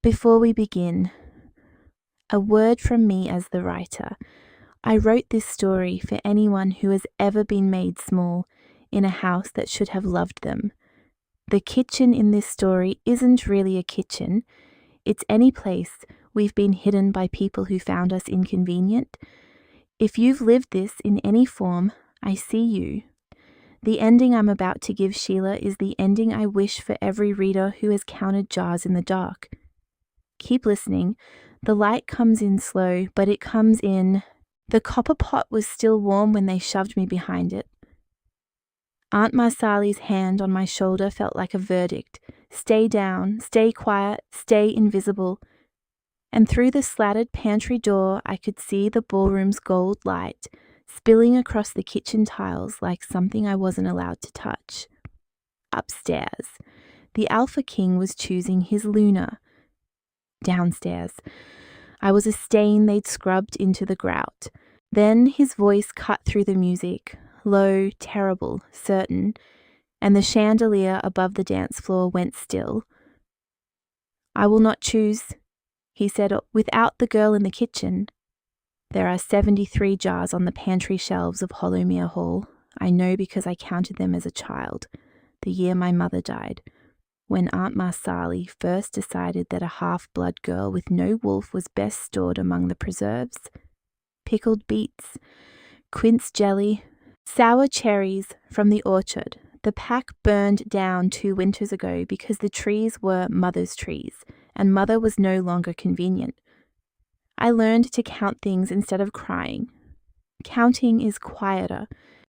Before we begin, a word from me as the writer. I wrote this story for anyone who has ever been made small in a house that should have loved them. The kitchen in this story isn't really a kitchen. It's any place we've been hidden by people who found us inconvenient. If you've lived this in any form, I see you. The ending I'm about to give Sheila is the ending I wish for every reader who has counted jars in the dark. Keep listening. The light comes in slow, but it comes in. The copper pot was still warm when they shoved me behind it. Aunt Marsali's hand on my shoulder felt like a verdict. Stay down, stay quiet, stay invisible. And through the slatted pantry door, I could see the ballroom's gold light spilling across the kitchen tiles like something I wasn't allowed to touch. Upstairs, the Alpha King was choosing his Luna. Downstairs, I was a stain they'd scrubbed into the grout. Then his voice cut through the music, low, terrible, certain, and the chandelier above the dance floor went still. I will not choose, he said, without the girl in the kitchen. There are 73 jars on the pantry shelves of Hollowmere Hall. I know because I counted them as a child, the year my mother died, when Aunt Marsali first decided that a half-blood girl with no wolf was best stored among the preserves. Pickled beets, quince jelly, sour cherries from the orchard. The pack burned down 2 winters ago because the trees were Mother's trees, and Mother was no longer convenient. I learned to count things instead of crying. Counting is quieter.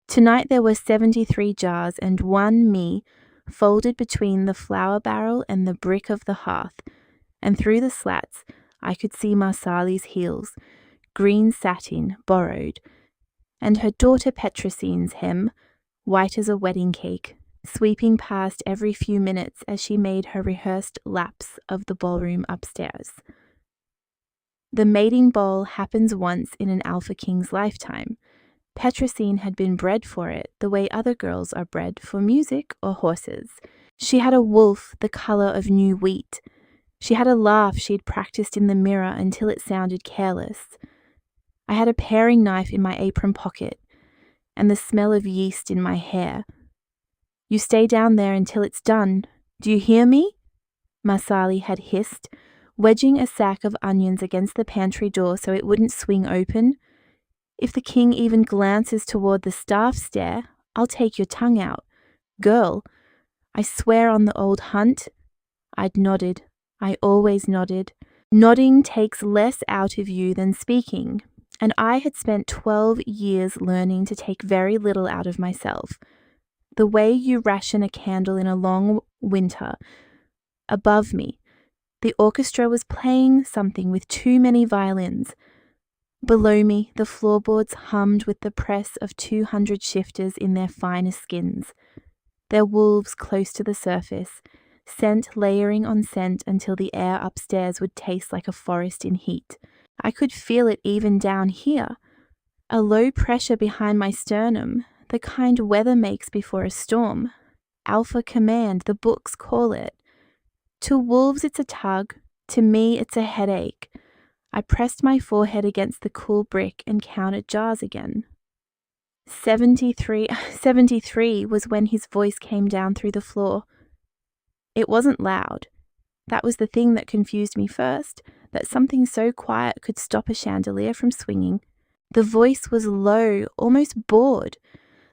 Tonight there were 73 jars and one me folded between the flour barrel and the brick of the hearth, and through the slats I could see Marsali's heels, green satin, borrowed, and her daughter Petrosine's hem, white as a wedding cake, sweeping past every few minutes as she made her rehearsed laps of the ballroom upstairs. The mating bowl happens once in an Alpha King's lifetime. Petrosine had been bred for it the way other girls are bred for music or horses. She had a wolf the colour of new wheat. She had a laugh she'd practiced in the mirror until it sounded careless. I had a paring knife in my apron pocket and the smell of yeast in my hair. You stay down there until it's done. Do you hear me? Marsali had hissed, wedging a sack of onions against the pantry door so it wouldn't swing open. If the king even glances toward the staff stair, I'll take your tongue out. Girl, I swear on the old hunt. I'd nodded. I always nodded. Nodding takes less out of you than speaking, and I had spent 12 years learning to take very little out of myself. The way you ration a candle in a long winter. Above me, the orchestra was playing something with too many violins. Below me, the floorboards hummed with the press of 200 shifters in their finest skins, their wolves close to the surface, scent layering on scent until the air upstairs would taste like a forest in heat. I could feel it even down here, a low pressure behind my sternum, the kind weather makes before a storm. Alpha command, the books call it. To wolves it's a tug, to me it's a headache. I pressed my forehead against the cool brick and counted jars again. 73 was when his voice came down through the floor. It wasn't loud. That was the thing that confused me first, that something so quiet could stop a chandelier from swinging. The voice was low, almost bored,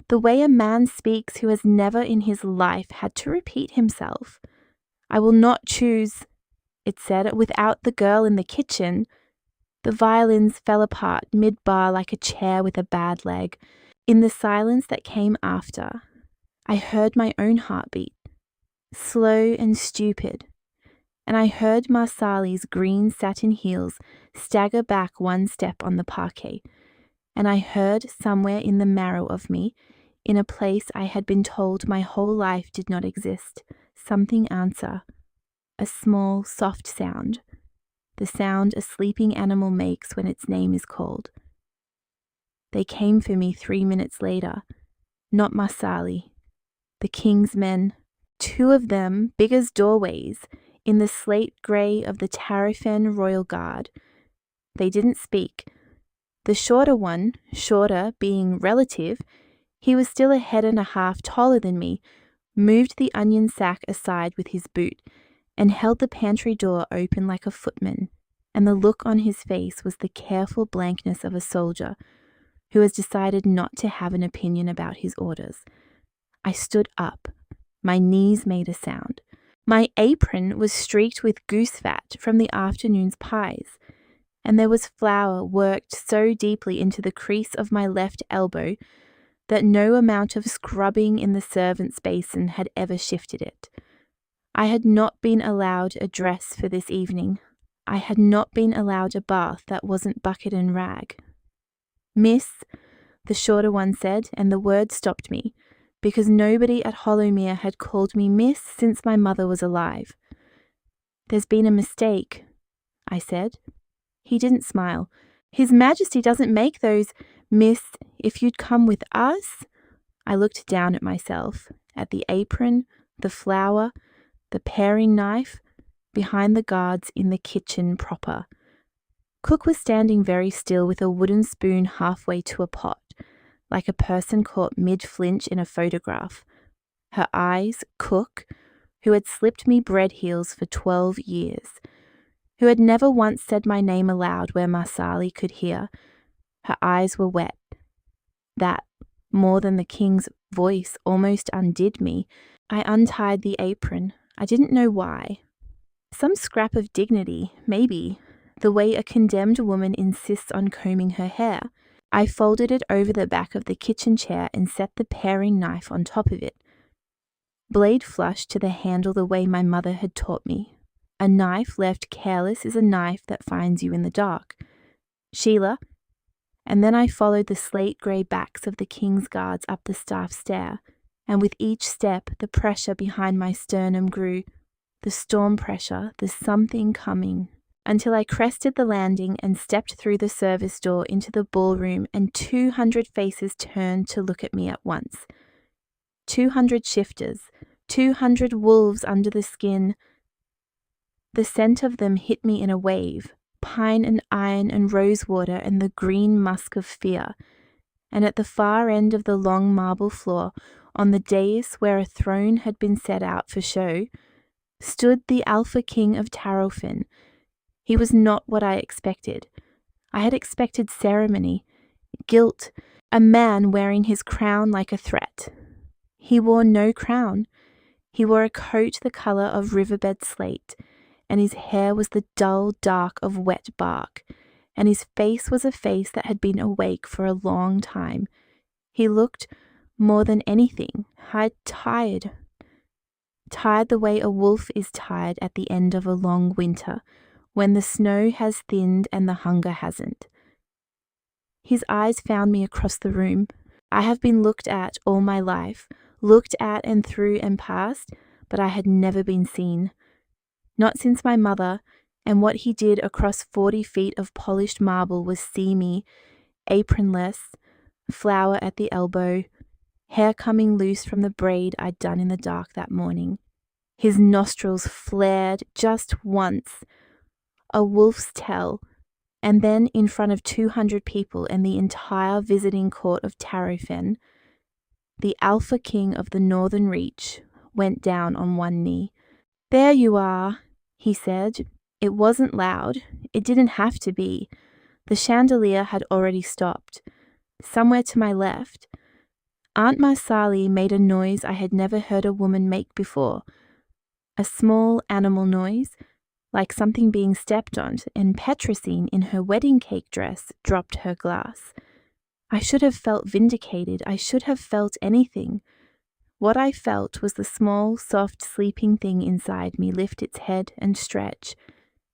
the way a man speaks who has never in his life had to repeat himself. I will not choose, it said, without the girl in the kitchen. The violins fell apart mid-bar like a chair with a bad leg. In the silence that came after, I heard my own heartbeat, slow and stupid, and I heard Marsali's green satin heels stagger back one step on the parquet, and I heard somewhere in the marrow of me, in a place I had been told my whole life did not exist, something answer, a small, soft sound. The sound a sleeping animal makes when its name is called. They came for me 3 minutes later, not Marsali. The king's men, 2 of them, big as doorways, in the slate grey of the Tarifen Royal Guard. They didn't speak. The shorter one, shorter being relative, he was still a head and a half taller than me, moved the onion sack aside with his boot, and held the pantry door open like a footman, and the look on his face was the careful blankness of a soldier who has decided not to have an opinion about his orders. I stood up. My knees made a sound. My apron was streaked with goose fat from the afternoon's pies, and there was flour worked so deeply into the crease of my left elbow that no amount of scrubbing in the servant's basin had ever shifted it. I had not been allowed a dress for this evening. I had not been allowed a bath that wasn't bucket and rag. "Miss," the shorter one said, and the word stopped me, because nobody at Hollowmere had called me Miss since my mother was alive. "There's been a mistake," I said. He didn't smile. "His Majesty doesn't make those, Miss, if you'd come with us." I looked down at myself, at the apron, the flour, the paring knife, behind the guards in the kitchen proper. Cook was standing very still with a wooden spoon halfway to a pot, like a person caught mid-flinch in a photograph. Her eyes, Cook, who had slipped me bread heels for 12 years, who had never once said my name aloud where Marsali could hear, her eyes were wet. That, more than the king's voice, almost undid me. I untied the apron. I didn't know why. Some scrap of dignity, maybe, the way a condemned woman insists on combing her hair. I folded it over the back of the kitchen chair and set the paring knife on top of it. Blade flush to the handle the way my mother had taught me. A knife left careless is a knife that finds you in the dark. "Sheila," and then I followed the slate-grey backs of the king's guards up the staff stair, and with each step the pressure behind my sternum grew, the storm pressure, the something coming, until I crested the landing and stepped through the service door into the ballroom, and 200 faces turned to look at me at once. 200 shifters, 200 wolves under the skin. The scent of them hit me in a wave, pine and iron and rosewater and the green musk of fear, and at the far end of the long marble floor, on the dais where a throne had been set out for show, stood the Alpha King of Tarifen. He was not what I expected. I had expected ceremony, guilt, a man wearing his crown like a threat. He wore no crown. He wore a coat the colour of riverbed slate, and his hair was the dull dark of wet bark, and his face was a face that had been awake for a long time. He looked, more than anything, tired the way a wolf is tired at the end of a long winter, when the snow has thinned and the hunger hasn't. His eyes found me across the room. I have been looked at all my life, looked at and through and past, but I had never been seen. Not since my mother, and what he did across 40 feet of polished marble was see me, apronless, flour at the elbow, hair coming loose from the braid I'd done in the dark that morning. His nostrils flared just once, a wolf's tell, and then in front of 200 people and the entire visiting court of Tarifen, the Alpha King of the Northern Reach went down on one knee. "There you are," he said. It wasn't loud. It didn't have to be. The chandelier had already stopped. Somewhere to my left, Aunt Marsali made a noise I had never heard a woman make before. A small animal noise, like something being stepped on, and Petrosine in her wedding cake dress dropped her glass. I should have felt vindicated. I should have felt anything. What I felt was the small, soft, sleeping thing inside me lift its head and stretch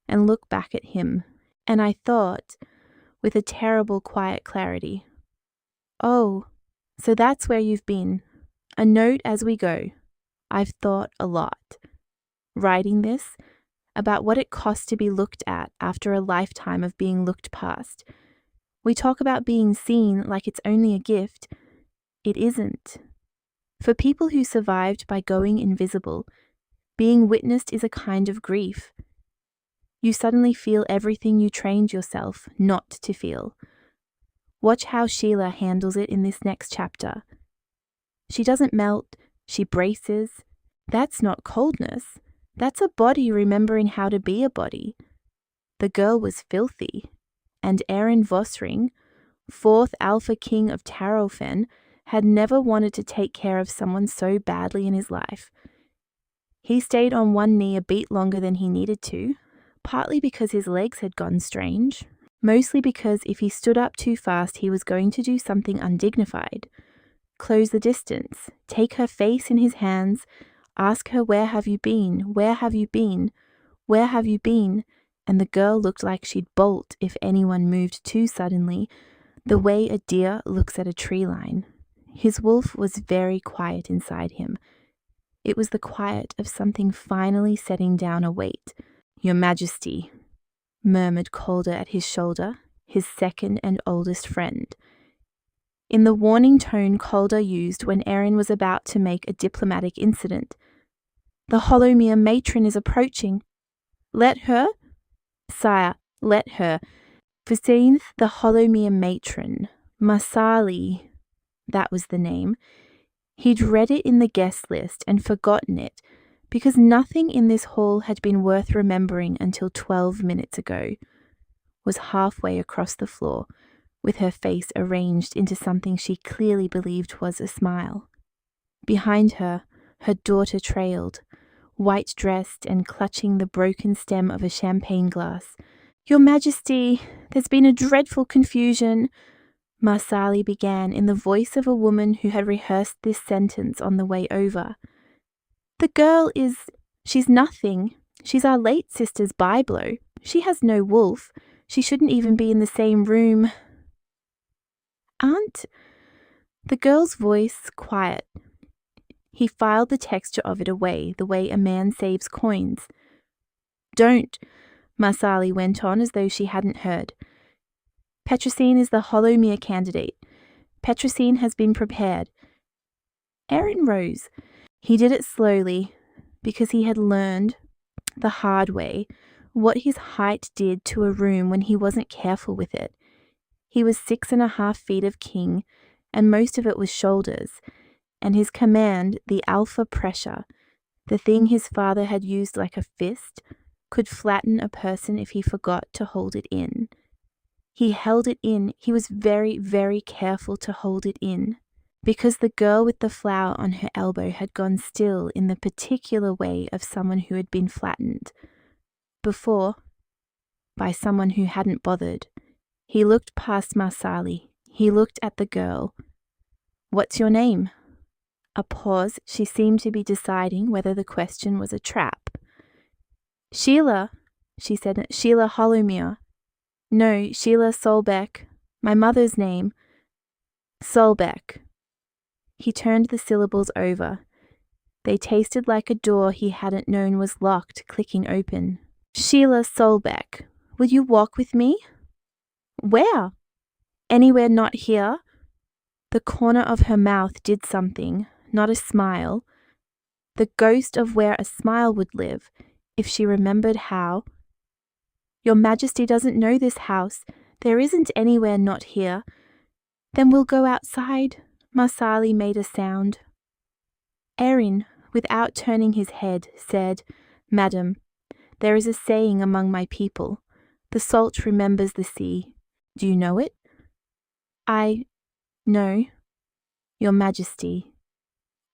and look back at him. And I thought, with a terrible quiet clarity, "Oh, so that's where you've been. A note as we go. I've thought a lot. Writing this, about what it costs to be looked at after a lifetime of being looked past. We talk about being seen like it's only a gift. It isn't. For people who survived by going invisible, Being witnessed is a kind of grief. You suddenly feel everything you trained yourself not to feel. Watch how Sheila handles it in this next chapter. She doesn't melt, she braces. That's not coldness. That's a body remembering how to be a body. The girl was filthy, and Aaron Vosring, fourth Alpha King of Tarofen, had never wanted to take care of someone so badly in his life. He stayed on one knee a beat longer than he needed to, partly because his legs had gone strange, mostly because if he stood up too fast he was going to do something undignified. Close the distance, take her face in his hands, ask her, "Where have you been? Where have you been? Where have you been?" And the girl looked like she'd bolt if anyone moved too suddenly, the way a deer looks at a tree line. His wolf was very quiet inside him. It was the quiet of something finally setting down a weight. "Your Majesty," murmured Calder at his shoulder, his second and oldest friend. In the warning tone Calder used when Aaron was about to make a diplomatic incident. "The Hollowmere matron is approaching. Let her?" "Sire, let her. Fusainth, the Hollowmere matron. Masali," that was the name. He'd read it in the guest list and forgotten it, because nothing in this hall had been worth remembering until 12 minutes ago. Was halfway across the floor, with her face arranged into something she clearly believed was a smile. Behind her, her daughter trailed, white-dressed and clutching the broken stem of a champagne glass. "Your Majesty, there's been a dreadful confusion," Marsali began in the voice of a woman who had rehearsed this sentence on the way over. "The girl she's nothing. She's our late sister's byblow. She has no wolf. She shouldn't even be in the same room." "Aunt?" The girl's voice quiet. He filed the texture of it away, the way a man saves coins. "Don't," Marsali went on as though she hadn't heard. "Petrosine is the Hollowmere candidate. Petrosine has been prepared." Aaron rose. He did it slowly, because he had learned, the hard way, what his height did to a room when he wasn't careful with it. He was 6.5 feet of king, and most of it was shoulders, and his command, the alpha pressure, the thing his father had used like a fist, could flatten a person if he forgot to hold it in. He held it in. He was very, very careful to hold it in, because the girl with the flower on her elbow had gone still in the particular way of someone who had been flattened. Before, by someone who hadn't bothered. He looked past Marsali. He looked at the girl. "What's your name?" A pause. She seemed to be deciding whether the question was a trap. "Sheila," she said. "Sheila Hollowmere." "No, Sheila Solbeck. My mother's name." "Solbeck." He turned the syllables over. They tasted like a door he hadn't known was locked, clicking open. "Sheila Solbeck, will you walk with me?" "Where?" "Anywhere not here." The corner of her mouth did something, not a smile. The ghost of where a smile would live, if she remembered how. "Your Majesty doesn't know this house. There isn't anywhere not here." "Then we'll go outside." Marsali made a sound. Erin, without turning his head, said, "Madam, there is a saying among my people. The salt remembers the sea. Do you know it?" No. "Your Majesty,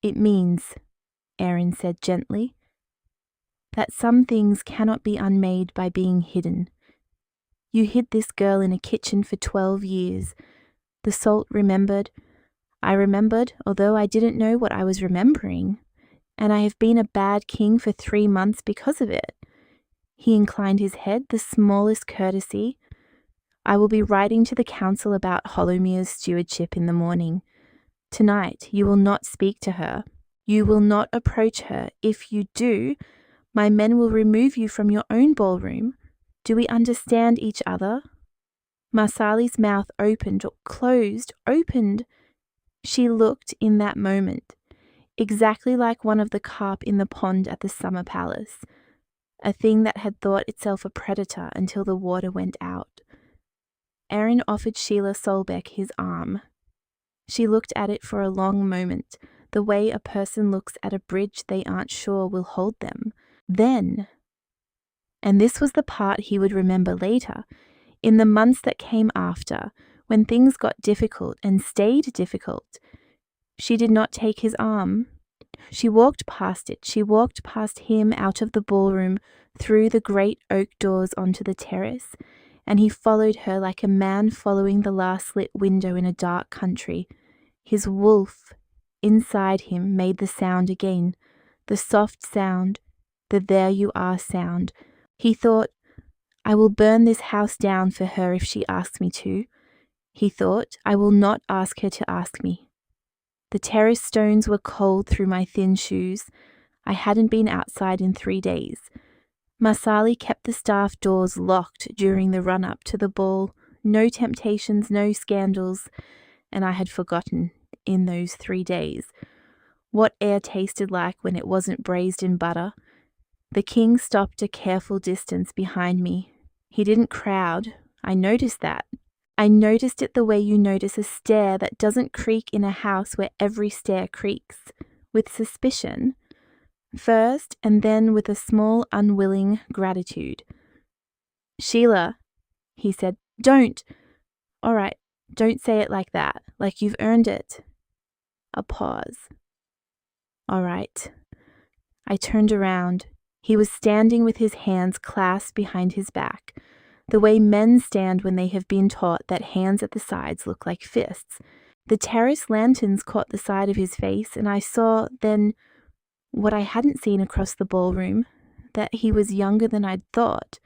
it means," Erin said gently, "that some things cannot be unmade by being hidden. You hid this girl in a kitchen for 12 years. The salt remembered. I remembered, although I didn't know what I was remembering. And I have been a bad king for 3 months because of it." He inclined his head, the smallest courtesy. "I will be writing to the council about Hollowmere's stewardship in the morning. Tonight you will not speak to her. You will not approach her. If you do, my men will remove you from your own ballroom. Do we understand each other?" Marsali's mouth opened, closed, opened. She looked in that moment. exactly like one of the carp in the pond at the summer palace, a thing that had thought itself a predator until the water went out. Aaron offered Sheila Solbeck his arm. She looked at it for a long moment, the way a person looks at a bridge they aren't sure will hold them. Then, and this was the part he would remember later, in the months that came after, when things got difficult and stayed difficult, she did not take his arm. She walked past it. She walked past him out of the ballroom, through the great oak doors onto the terrace, and he followed her like a man following the last lit window in a dark country. His wolf inside him made the sound again, the soft sound, the there you are sound. He thought, I will burn this house down for her if she asks me to. He thought, I will not ask her to ask me. The terrace stones were cold through my thin shoes. I hadn't been outside in 3 days. Masali kept the staff doors locked during the run-up to the ball. No temptations, no scandals. And I had forgotten, in those 3 days, what air tasted like when it wasn't braised in butter. The king stopped a careful distance behind me. He didn't crowd. I noticed that. I noticed it the way you notice a stair that doesn't creak in a house where every stair creaks, with suspicion, first, and then with a small, unwilling gratitude. Sheila, he said, don't. All right, don't say it like that, like you've earned it. A pause. All right. I turned around. He was standing with his hands clasped behind his back, the way men stand when they have been taught that hands at the sides look like fists. The terrace lanterns caught the side of his face, and I saw then what I hadn't seen across the ballroom, that he was younger than I'd thought.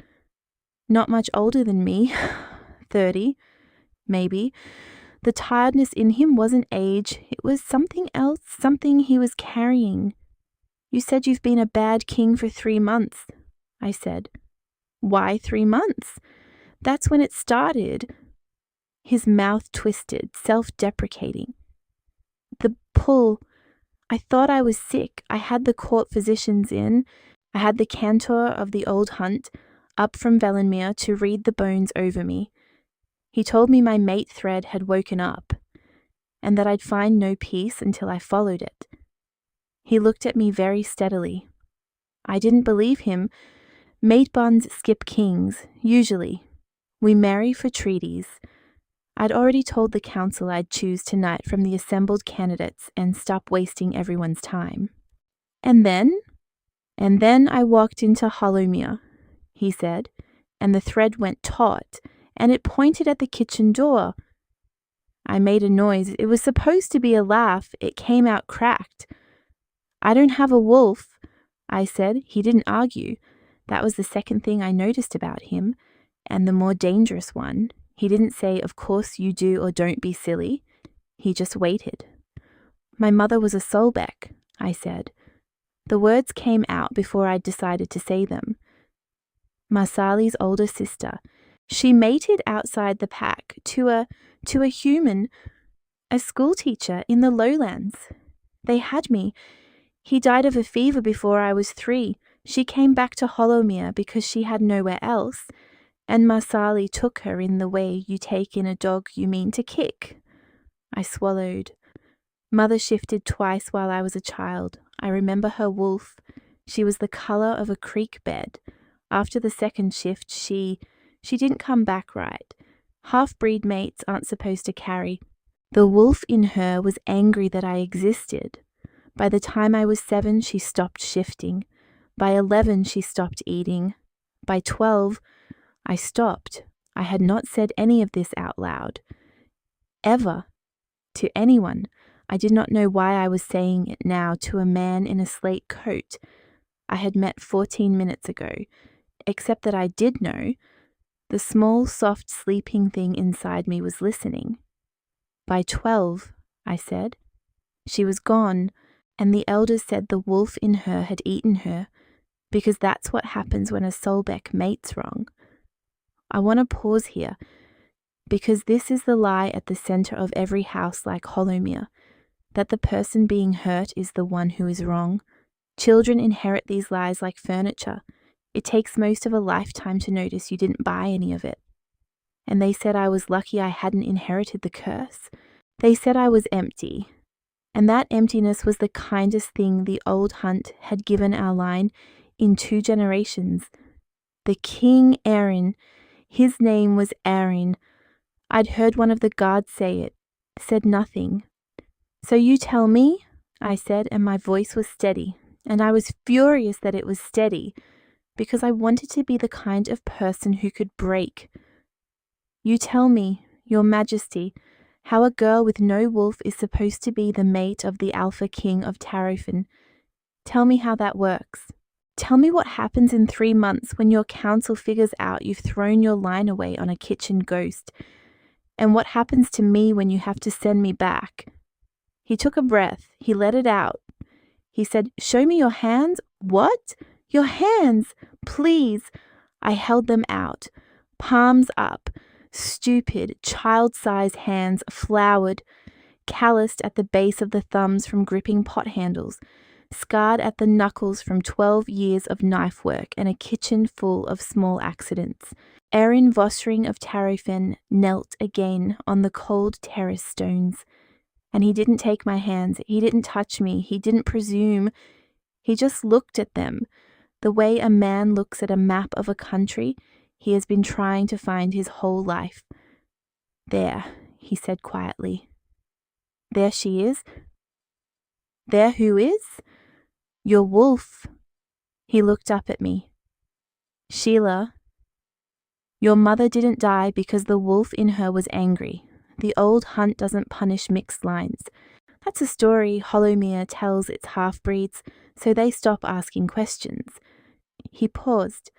Not much older than me, 30, maybe. The tiredness in him wasn't age, it was something else, something he was carrying. You said you've been a bad king for 3 months, I said. Why 3 months? That's when it started. His mouth twisted, self-deprecating. The pull. I thought I was sick. I had the court physicians in. I had the cantor of the old hunt up from Vellenmere to read the bones over me. He told me my mate thread had woken up, and that I'd find no peace until I followed it. He looked at me very steadily. I didn't believe him. Mate buns skip kings, usually. We marry for treaties. I'd already told the council I'd choose tonight from the assembled candidates and stop wasting everyone's time. And then I walked into Hollowmere, he said, and the thread went taut, and it pointed at the kitchen door. I made a noise. It was supposed to be a laugh. It came out cracked. I don't have a wolf, I said. He didn't argue. That was the second thing I noticed about him, and the more dangerous one. He didn't say, of course you do or don't be silly. He just waited. My mother was a Solbeck, I said. The words came out before I'd decided to say them. Masali's older sister. She mated outside the pack to a human, a schoolteacher in the lowlands. They had me. He died of a fever before I was 3. She came back to Hollowmere because she had nowhere else, and Masali took her in the way you take in a dog you mean to kick. I swallowed. Mother shifted twice while I was a child. I remember her wolf. She was the colour of a creek bed. After the second shift, she didn't come back right. Half-breed mates aren't supposed to carry. The wolf in her was angry that I existed. By the time I was 7, she stopped shifting. By 11, she stopped eating. By 12, I stopped. I had not said any of this out loud. Ever. To anyone. I did not know why I was saying it now to a man in a slate coat I had met 14 minutes ago, except that I did know. The small, soft, sleeping thing inside me was listening. By 12, I said. She was gone, and the elders said the wolf in her had eaten her, because that's what happens when a Solbeck mates wrong. I want to pause here, because this is the lie at the centre of every house like Hollowmere. that the person being hurt is the one who is wrong. Children inherit these lies like furniture. It takes most of a lifetime to notice you didn't buy any of it. And they said I was lucky I hadn't inherited the curse. They said I was empty. And that emptiness was the kindest thing the old hunt had given our line in 2 generations. The King Aaron, his name was Aaron. I'd heard one of the guards say it, said nothing. So you tell me, I said, and my voice was steady. And I was furious that it was steady, because I wanted to be the kind of person who could break. You tell me, Your Majesty, how a girl with no wolf is supposed to be the mate of the Alpha King of Tarofin. Tell me how that works. Tell me what happens in 3 months when your council figures out you've thrown your line away on a kitchen ghost, and what happens to me when you have to send me back. He took a breath. He let it out. He said, Show me your hands. What? Your hands, please. I held them out, palms up, stupid, child-sized hands, floured, calloused at the base of the thumbs from gripping pot handles, scarred at the knuckles from 12 years of knife work and a kitchen full of small accidents. Erin Vosring of Tarofin knelt again on the cold terrace stones, and he didn't take my hands, he didn't touch me, he didn't presume, he just looked at them, the way a man looks at a map of a country he has been trying to find his whole life. There, he said quietly. There she is. There who is? Your wolf. He looked up at me. Sheila, your mother didn't die because the wolf in her was angry. The old hunt doesn't punish mixed lines. That's a story Hollowmere tells its half-breeds, so they stop asking questions. He paused.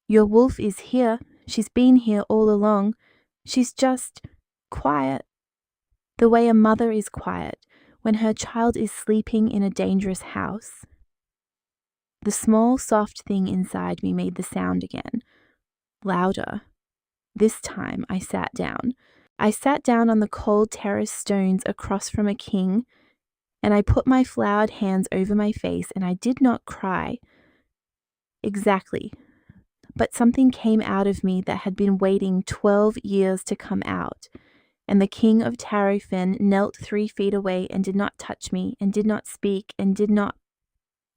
Your wolf is here. She's been here all along. She's just quiet. The way a mother is quiet when her child is sleeping in a dangerous house. The small, soft thing inside me made the sound again. Louder. This time I sat down. I sat down on the cold terrace stones across from a king, and I put my floured hands over my face, and I did not cry. Exactly. But something came out of me that had been waiting 12 years to come out, and the King of Tarofin knelt 3 feet away and did not touch me, and did not speak, and did not,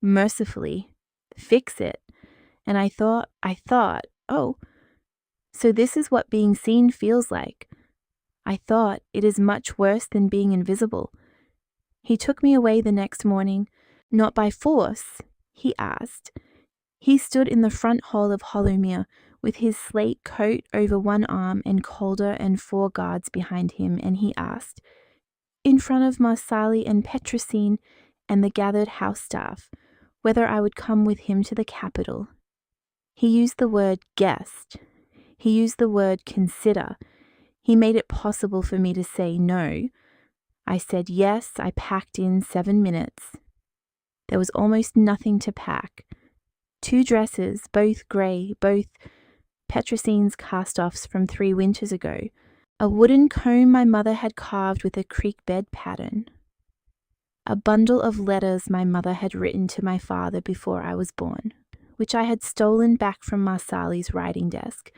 mercifully, fix it. And I thought, oh, so this is what being seen feels like. I thought, it is much worse than being invisible. He took me away the next morning, not by force, he asked. He stood in the front hall of Hollowmere with his slate coat over one arm and Calder and 4 guards behind him, and he asked, in front of Marsali and Petrosine and the gathered house staff, whether I would come with him to the capital. He used the word guest. He used the word consider. He made it possible for me to say no. I said yes. I packed in 7 minutes. There was almost nothing to pack. 2 dresses, both grey, both Petrosine's cast-offs from 3 winters ago. A wooden comb my mother had carved with a creek bed pattern. A bundle of letters my mother had written to my father before I was born, which I had stolen back from Marsali's writing desk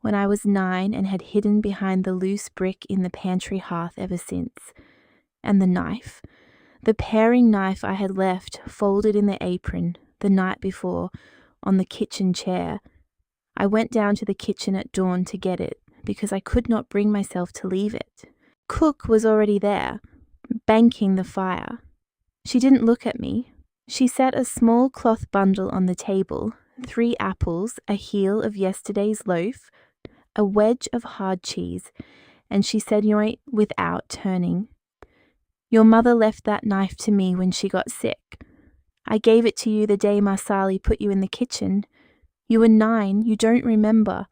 when I was 9 and had hidden behind the loose brick in the pantry hearth ever since. And the knife, the paring knife I had left folded in the apron the night before on the kitchen chair. I went down to the kitchen at dawn to get it because I could not bring myself to leave it. Cook was already there, banking the fire. She didn't look at me. She set a small cloth bundle on the table, 3 apples, a heel of yesterday's loaf, a wedge of hard cheese, and she said yoink without turning. Your mother left that knife to me when she got sick. I gave it to you the day Marsali put you in the kitchen. You were 9, you don't remember.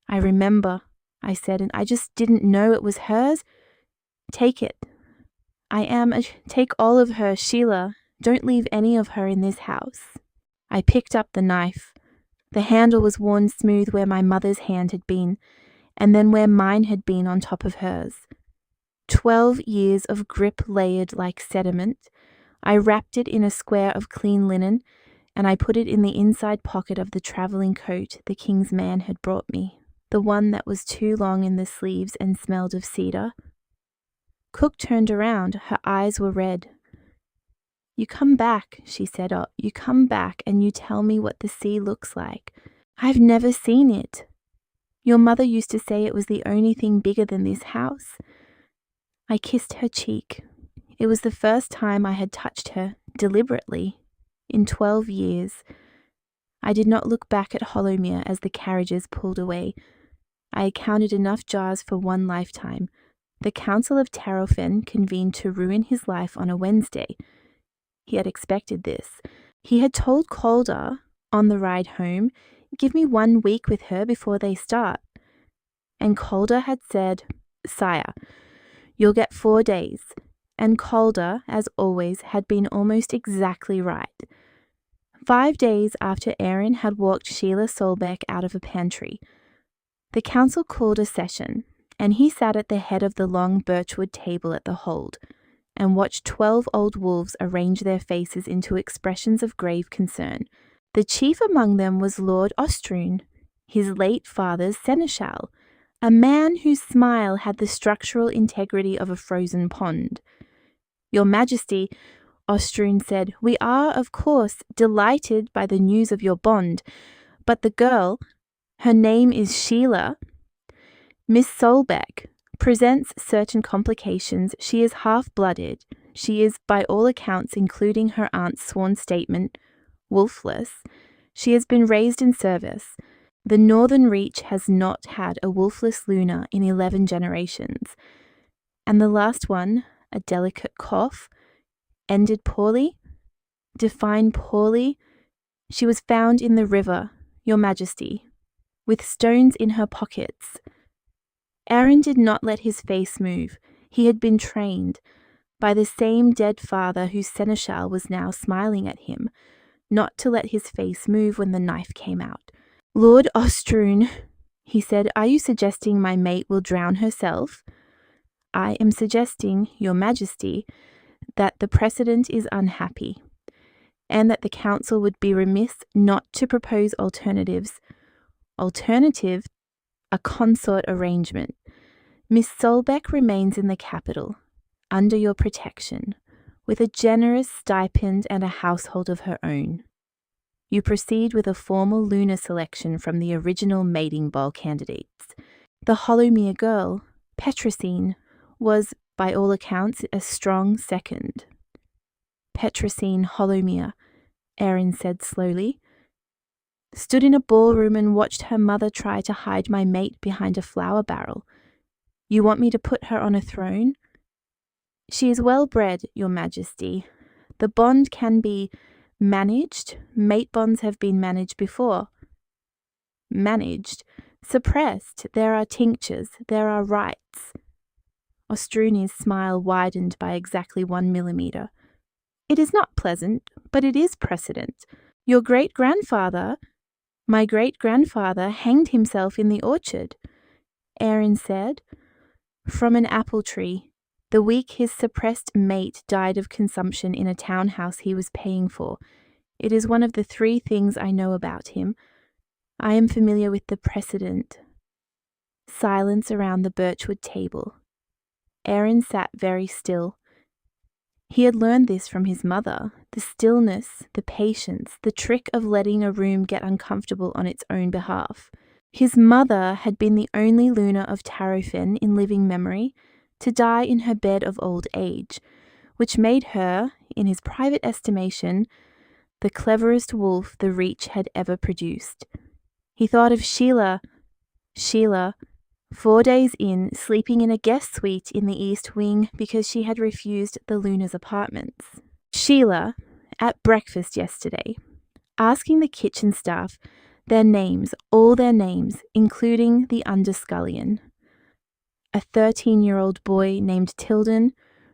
I remember, I said, and I just didn't know it was hers. Take it. Take all of her, Sheila. Don't leave any of her in this house. I picked up the knife. The handle was worn smooth where my mother's hand had been, and then where mine had been on top of hers. 12 years of grip layered like sediment. I wrapped it in a square of clean linen, and I put it in the inside pocket of the travelling coat the king's man had brought me, the one that was too long in the sleeves and smelled of cedar. Cook turned around. Her eyes were red. "You come back," she said. "Oh, you come back and you tell me what the sea looks like. I've never seen it. Your mother used to say it was the only thing bigger than this house." I kissed her cheek. It was the first time I had touched her, deliberately, in 12 years. I did not look back at Hollowmere as the carriages pulled away. I had counted enough jars for one lifetime. The Council of Tarofen convened to ruin his life on a Wednesday. He had expected this. He had told Calder, on the ride home, "Give me 1 week with her before they start." And Calder had said, "Sire, you'll get 4 days." And Calder, as always, had been almost exactly right. 5 days after Aaron had walked Sheila Solbeck out of a pantry, the council called a session, and he sat at the head of the long birchwood table at the hold and watched 12 old wolves arrange their faces into expressions of grave concern. The chief among them was Lord Ostroon, his late father's seneschal, a man whose smile had the structural integrity of a frozen pond. "Your Majesty," Ostroon said, "we are, of course, delighted by the news of your bond, but the girl, her name is Sheila, Miss Solbeck, presents certain complications. She is half-blooded. She is, by all accounts, including her aunt's sworn statement, wolfless. She has been raised in service. The Northern Reach has not had a wolfless Luna in 11 generations. And the last one, a delicate cough, ended poorly, defined poorly. She was found in the river, Your Majesty, with stones in her pockets." Aaron did not let his face move. He had been trained by the same dead father whose seneschal was now smiling at him, not to let his face move when the knife came out. "Lord Ostroon," he said, "are you suggesting my mate will drown herself?" "I am suggesting, Your Majesty, that the precedent is unhappy, and that the council would be remiss not to propose alternatives. Alternative, a consort arrangement. Miss Solbeck remains in the capital, under your protection, with a generous stipend and a household of her own. You proceed with a formal lunar selection from the original mating bowl candidates. The Hollowmere girl, Petrosine, was, by all accounts, a strong second." "Petrosine Hollowmere," Aaron said slowly, "stood in a ballroom and watched her mother try to hide my mate behind a flour barrel. You want me to put her on a throne? She is well bred, Your Majesty. The bond can be managed. Mate bonds have been managed before." "Managed? Suppressed. There are tinctures. There are rites." Ostrooni's smile widened by exactly 1 millimeter. "It is not pleasant, but it is precedent. Your great-grandfather, my great-grandfather, hanged himself in the orchard," Aaron said, "from an apple tree, the week his suppressed mate died of consumption in a townhouse he was paying for. It is one of the 3 things I know about him. I am familiar with the precedent." Silence around the birchwood table. Aaron sat very still. He had learned this from his mother, the stillness, the patience, the trick of letting a room get uncomfortable on its own behalf. His mother had been the only Luna of Tarofen in living memory to die in her bed of old age, which made her, in his private estimation, the cleverest wolf the Reach had ever produced. He thought of Sheila, 4 days in, sleeping in a guest suite in the East Wing because she had refused the Luna's apartments. Sheila, at breakfast yesterday, asking the kitchen staff their names, all their names, including the underscullion. A 13-year-old boy named Tilden,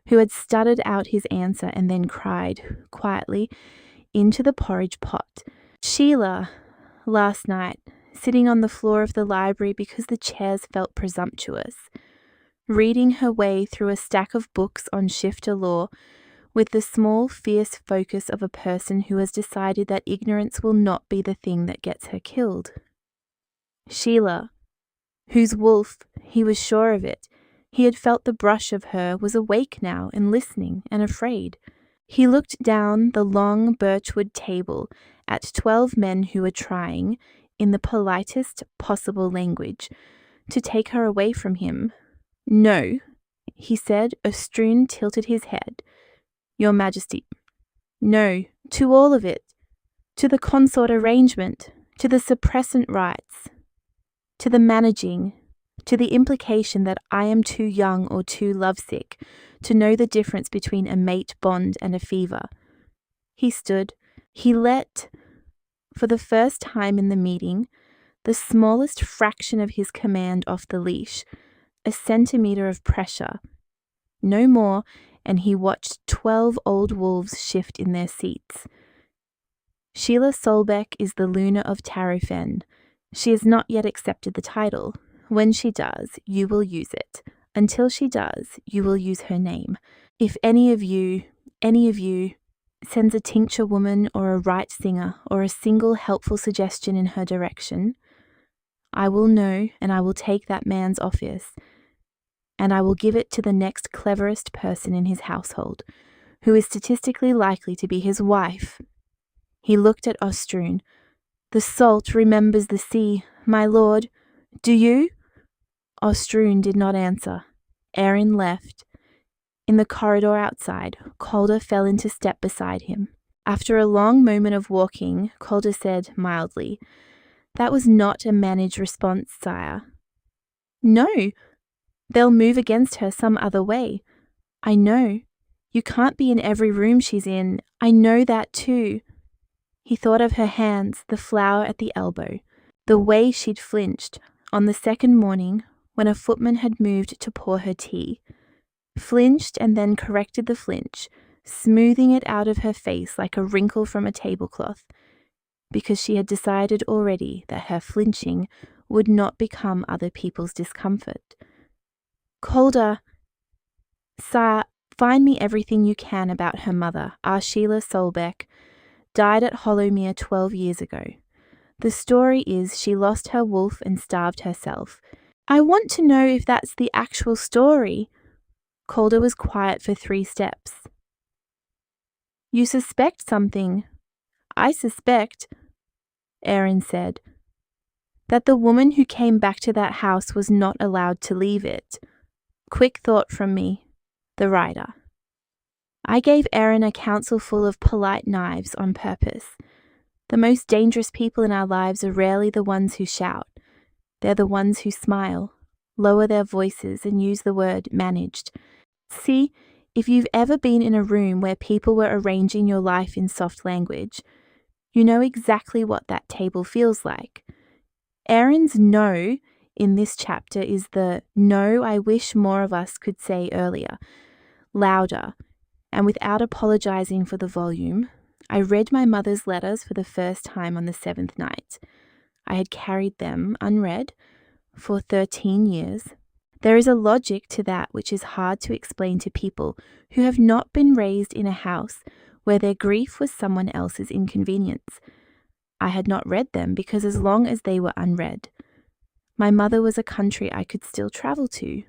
who had stuttered out his answer and then cried, quietly, into the porridge pot. Sheila, last night, sitting on the floor of the library because the chairs felt presumptuous. reading her way through a stack of books on shifter law with the small, fierce focus of a person who has decided that ignorance will not be the thing that gets her killed. Sheila, whose wolf, he was sure of it, he had felt the brush of her, was awake now and listening and afraid. He looked down the long birchwood table at 12 men who were trying, in the politest possible language, to take her away from him. "No," he said. Ostruun tilted his head. "Your Majesty." "No, to all of it. To the consort arrangement, to the suppressant rights, to the managing, to the implication that I am too young or too lovesick to know the difference between a mate bond and a fever." He stood. He let, for the first time in the meeting, the smallest fraction of his command off the leash, a centimetre of pressure. No more, and he watched 12 old wolves shift in their seats. Sheila Solbeck is the Luna of Tarofen. She has not yet accepted the title. When she does, you will use it. Until she does, you will use her name. If any of you, sends a tincture woman or a right singer or a single helpful suggestion in her direction, I will know, and I will take that man's office, and I will give it to the next cleverest person in his household, who is statistically likely to be his wife. He looked at Ostruun. "The salt remembers the sea, my lord. Do you?" Ostruun did not answer. Erin left. In the corridor outside, Calder fell into step beside him. After a long moment of walking, Calder said mildly, "That was not a managed response, sire." "No. They'll move against her some other way. I know. You can't be in every room she's in. I know that too." He thought of her hands, the flower at the elbow, the way she'd flinched on the second morning when a footman had moved to pour her tea. Flinched and then corrected the flinch, smoothing it out of her face like a wrinkle from a tablecloth, because she had decided already that her flinching would not become other people's discomfort. "Calder, sire, find me everything you can about her mother, our Sheila Solbeck, died at Hollowmere 12 years ago. The story is she lost her wolf and starved herself. I want to know if that's the actual story." Calder was quiet for 3 steps. "You suspect something." "I suspect," Erin said, "that the woman who came back to that house was not allowed to leave it. Quick thought from me, the writer." I gave Erin a council full of polite knives on purpose. The most dangerous people in our lives are rarely the ones who shout. They're the ones who smile, lower their voices, and use the word managed. See, if you've ever been in a room where people were arranging your life in soft language, you know exactly what that table feels like. Erin's no in this chapter is the no I wish more of us could say earlier, louder, and without apologizing for the volume. I read my mother's letters for the first time on the 7th night. I had carried them, unread, for 13 years. There is a logic to that which is hard to explain to people who have not been raised in a house where their grief was someone else's inconvenience. I had not read them because as long as they were unread, my mother was a country I could still travel to.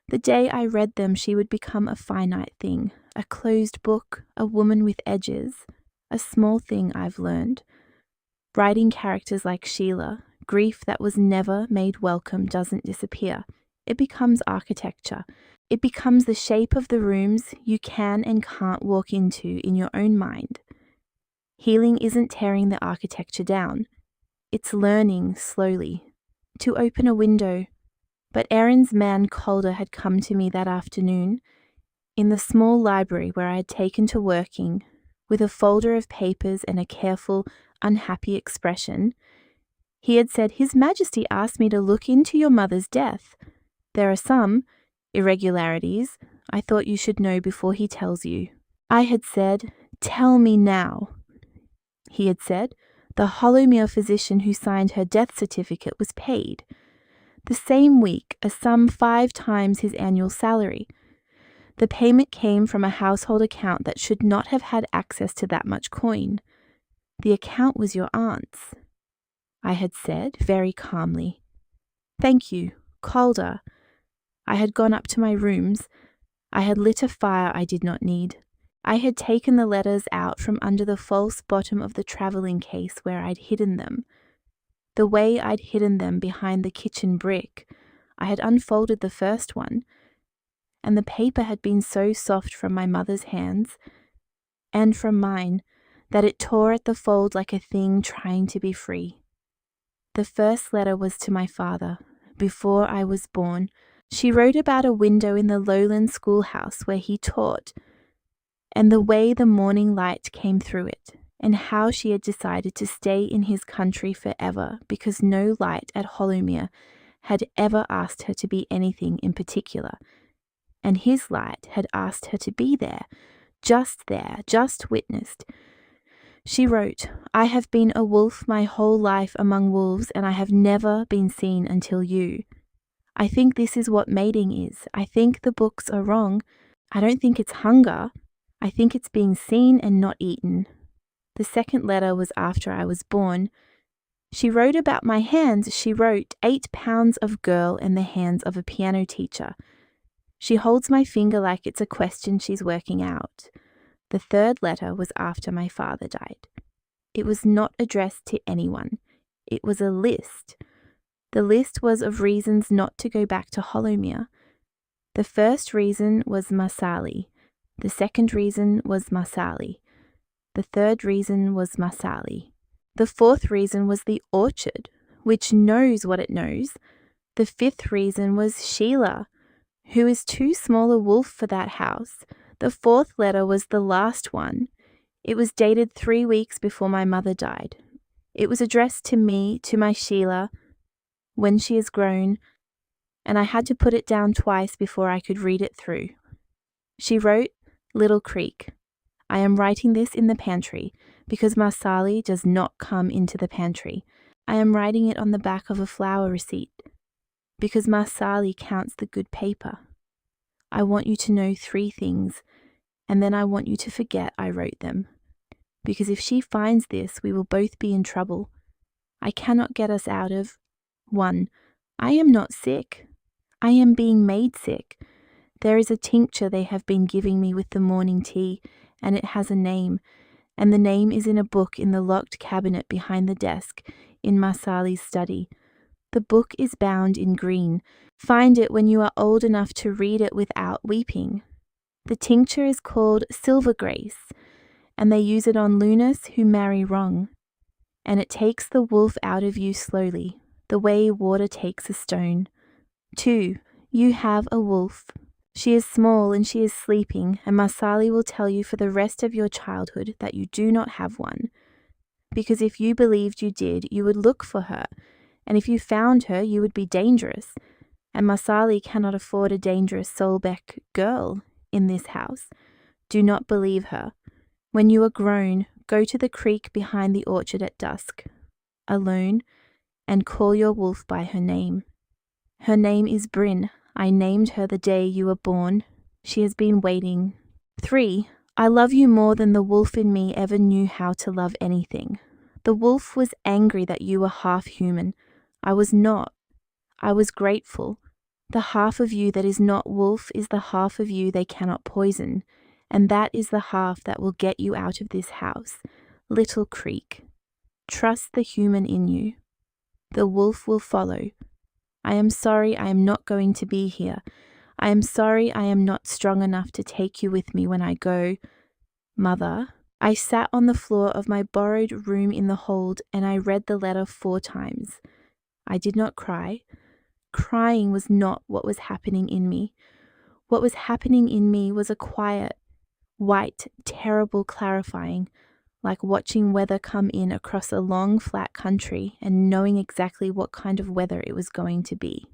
The day I read them, she would become a finite thing, a closed book, a woman with edges, a small thing I've learned. Writing characters like Sheila, grief that was never made welcome doesn't disappear. It becomes architecture. It becomes the shape of the rooms you can and can't walk into in your own mind. Healing isn't tearing the architecture down. It's learning, slowly, to open a window. But Erin's man Calder had come to me that afternoon, in the small library where I had taken to working, with a folder of papers and a careful, unhappy expression. He had said, "His Majesty asked me to look into your mother's death. There are some irregularities I thought you should know before he tells you." I had said, "Tell me now." He had said, "The Hollowmere physician who signed her death certificate was paid. The same week, a sum 5 times his annual salary. The payment came from a household account that should not have had access to that much coin. The account was your aunt's. I had said, very calmly. Thank you, Calder. I had gone up to my rooms. I had lit a fire I did not need. I had taken the letters out from under the false bottom of the travelling case where I'd hidden them. The way I'd hidden them behind the kitchen brick. I had unfolded the first one, and the paper had been so soft from my mother's hands, and from mine, that it tore at the fold like a thing trying to be free. The first letter was to my father, before I was born. She wrote about a window in the lowland schoolhouse where he taught, and the way the morning light came through it, and how she had decided to stay in his country forever because no light at Hollowmere had ever asked her to be anything in particular, and his light had asked her to be there, just witnessed. She wrote, I have been a wolf my whole life among wolves, and I have never been seen until you. I think this is what mating is. I think the books are wrong. I don't think it's hunger. I think it's being seen and not eaten. The second letter was after I was born. She wrote about my hands. She wrote 8 pounds of girl in the hands of a piano teacher. She holds my finger like it's a question she's working out. The third letter was after my father died. It was not addressed to anyone. It was a list. The list was of reasons not to go back to Hollowmere. The first reason was Masali. The second reason was Masali. The third reason was Masali. The fourth reason was the orchard, which knows what it knows. The fifth reason was Sheila, who is too small a wolf for that house. The fourth letter was the last one. It was dated 3 weeks before my mother died. It was addressed to me, to my Sheila, when she is grown, and I had to put it down twice before I could read it through. She wrote, Little Creek. I am writing this in the pantry, because Masali does not come into the pantry. I am writing it on the back of a flower receipt, because Masali counts the good paper. I want you to know 3 things, and then I want you to forget I wrote them. Because if she finds this, we will both be in trouble. I cannot get us out of 1. I am not sick. I am being made sick. There is a tincture they have been giving me with the morning tea, and it has a name, and the name is in a book in the locked cabinet behind the desk in Masali's study. The book is bound in green. Find it when you are old enough to read it without weeping. The tincture is called Silver Grace, and they use it on lunars who marry wrong. And it takes the wolf out of you slowly, the way water takes a stone. 2. You have a wolf. She is small and she is sleeping, and Masali will tell you for the rest of your childhood that you do not have one. Because if you believed you did, you would look for her, and if you found her, you would be dangerous. And Masali cannot afford a dangerous Solbeck girl in this house. Do not believe her. When you are grown, go to the creek behind the orchard at dusk, alone, and call your wolf by her name. Her name is Bryn. I named her the day you were born. She has been waiting. 3. I love you more than the wolf in me ever knew how to love anything. The wolf was angry that you were half human. I was not. I was grateful. The half of you that is not wolf is the half of you they cannot poison, and that is the half that will get you out of this house. Little Creek. Trust the human in you. The wolf will follow. I am sorry I am not going to be here. I am sorry I am not strong enough to take you with me when I go. Mother, I sat on the floor of my borrowed room in the hold, and I read the letter 4 times. I did not cry. Crying was not what was happening in me. What was happening in me was a quiet, white, terrible clarifying, like watching weather come in across a long, flat country and knowing exactly what kind of weather it was going to be.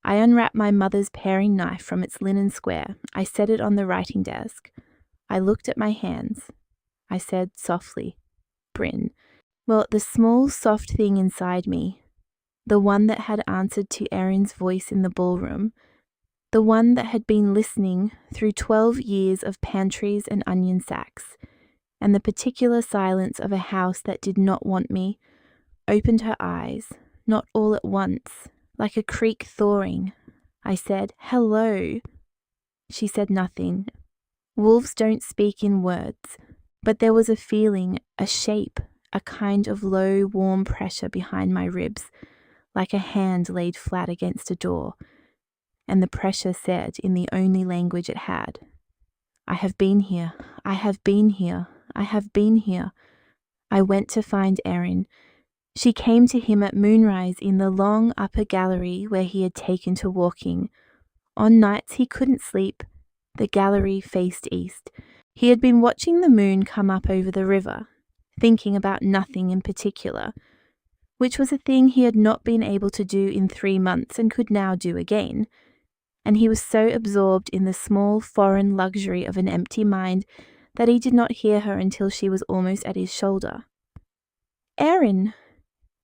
I unwrapped my mother's paring knife from its linen square. I set it on the writing desk. I looked at my hands. I said softly, Bryn. Well, the small, soft thing inside me, the one that had answered to Erin's voice in the ballroom, the one that had been listening through 12 years of pantries and onion sacks, and the particular silence of a house that did not want me, opened her eyes, not all at once, like a creek thawing. I said, "Hello." She said nothing. Wolves don't speak in words, but there was a feeling, a shape, a kind of low, warm pressure behind my ribs, like a hand laid flat against a door. And the pressure said, in the only language it had, "I have been here, I have been here, I have been here." I went to find Erin. She came to him at moonrise in the long upper gallery where he had taken to walking. On nights he couldn't sleep. The gallery faced east. He had been watching the moon come up over the river, thinking about nothing in particular, which was a thing he had not been able to do in 3 months and could now do again. And he was so absorbed in the small foreign luxury of an empty mind that he did not hear her until she was almost at his shoulder. "Erin!"